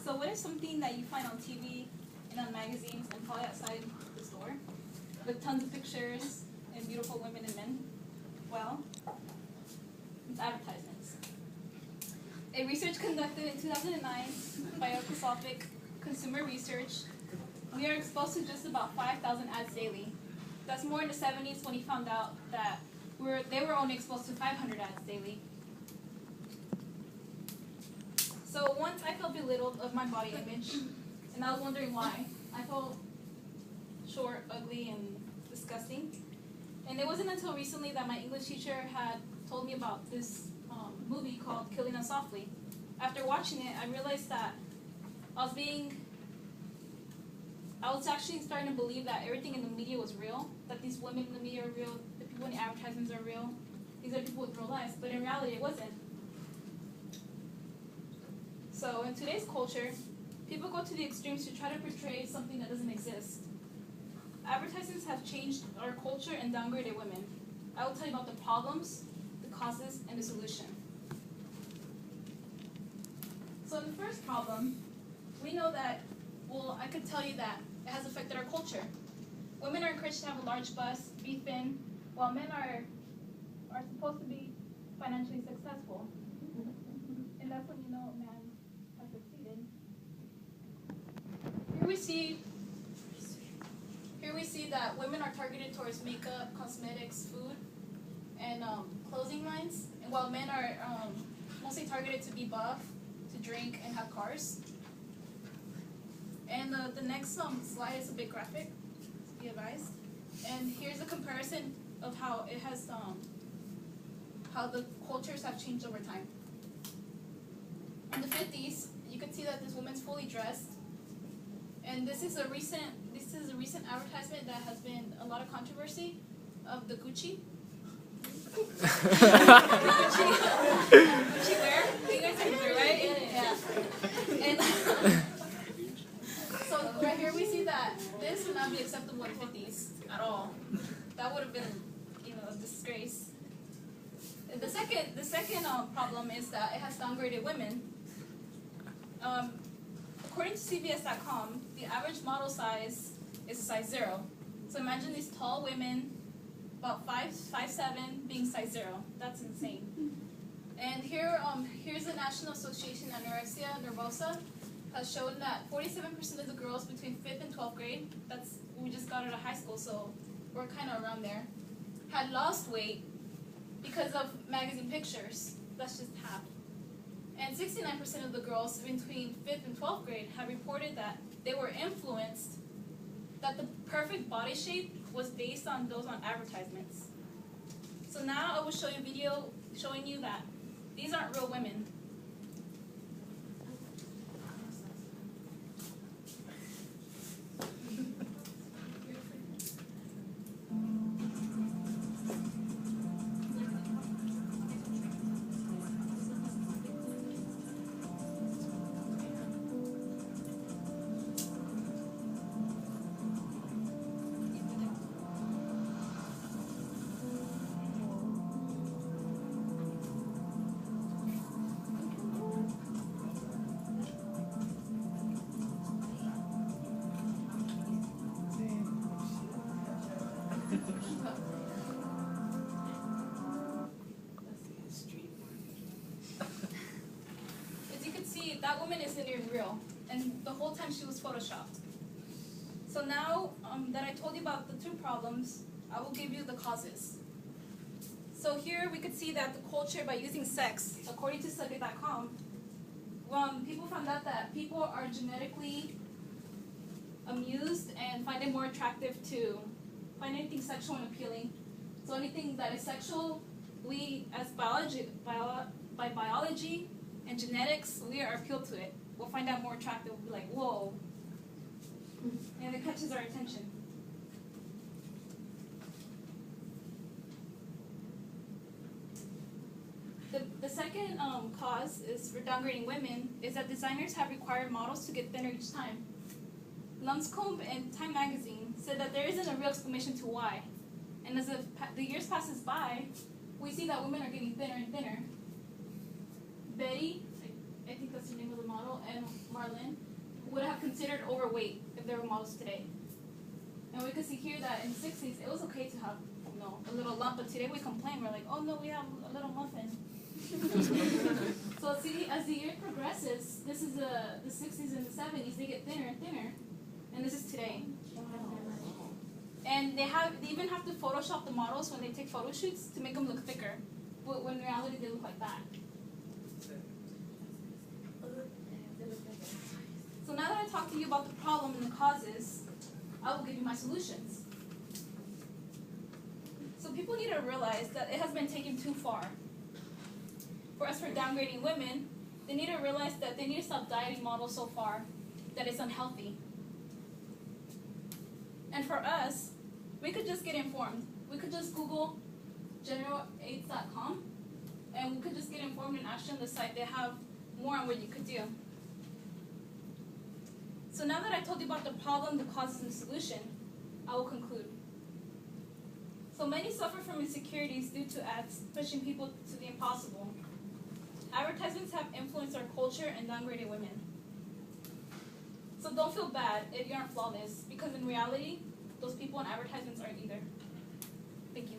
So what is something that you find on TV and on magazines and probably outside the store with tons of pictures and beautiful women and men? Well, it's advertisements. A research conducted in 2009 by Oceanic Consumer Research, we are exposed to just about 5,000 ads daily. That's more in the 70s when he found out that they were only exposed to 500 ads daily. So once I felt belittled of my body image, and I was wondering why. I felt short, ugly, and disgusting. And it wasn't until recently that my English teacher had told me about this movie called Killing Us Softly. After watching it, I realized that I was actually starting to believe that everything in the media was real, that these women in the media are real, the people in the advertisements are real, these are people with real lives, but in reality it wasn't. So in today's culture, people go to the extremes to try to portray something that doesn't exist. Advertisements have changed our culture and downgraded women. I will tell you about the problems, the causes, and the solution. So in the first problem, we know that, well, I could tell you that it has affected our culture. Women are encouraged to have a large bust, be thin, while men are supposed to be financially successful. And that's when you know a man has succeeded. Here we see that women are targeted towards makeup, cosmetics, food, and clothing lines, and while men are mostly targeted to be buff, to drink, and have cars. And the next slide is a bit graphic, be advised. And here's a comparison of how it has, how the cultures have changed over time. In the 50s, you can see that this woman's fully dressed, and this is a recent advertisement that has been a lot of controversy of the Gucci. Gucci wear? You guys remember, right? Yeah. And so right here we see that this would not be acceptable in the 50s at all. That would have been, a disgrace. The second problem is that it has downgraded women. According to CBS.com, the average model size is a size 0. So imagine these tall women, about 5'7", being size 0. That's insane. And here's the National Association Anorexia Nervosa has shown that 47% of the girls between 5th and 12th grade, we just got out of high school, so we're kind of around there, had lost weight because of magazine pictures. That's just half. And 69% of the girls between 5th and 12th grade have reported that they were influenced, that the perfect body shape was based on those on advertisements. So now I will show you a video showing you that these aren't real women. As you can see, that woman isn't even real, and the whole time she was photoshopped. So now that I told you about the two problems, I will give you the causes. So here we could see that the culture, by using sex, according to Subject.com, people found out that people are genetically amused and find it more attractive to find anything sexual and appealing. So anything that is sexual, we as by biology and genetics, we are appealed to it. We'll find out more attractive. We'll be like, whoa. And it catches our attention. The second cause is for downgrading women is that designers have required models to get thinner each time. Lumscombe and Time magazine said that there isn't a real explanation to why. And as the years passes by, we see that women are getting thinner and thinner. Betty, I think that's the name of the model, and Harlan would have considered overweight if they were models today. And we could see here that in the 60s, it was okay to have, a little lump, but today we complain. We're like, oh no, we have a little muffin. So see, as the year progresses, this is the 60s and the 70s, they get thinner and thinner. And this is today. And they even have to Photoshop the models when they take photo shoots to make them look thicker. When in reality, they look like that. So now that I talked to you about the problem and the causes, I will give you my solutions. So people need to realize that it has been taken too far. For us, for downgrading women, they need to realize that they need to stop dieting models so far that it's unhealthy. And for us, we could just get informed. We could just Google generalaids.com, and we could just get informed and actually on the site they have more on what you could do. So now that I told you about the problem, the causes, and the solution, I will conclude. So many suffer from insecurities due to ads pushing people to the impossible. Advertisements have influenced our culture and downgraded women. So don't feel bad if you aren't flawless, because in reality, those people in advertisements aren't either. Thank you.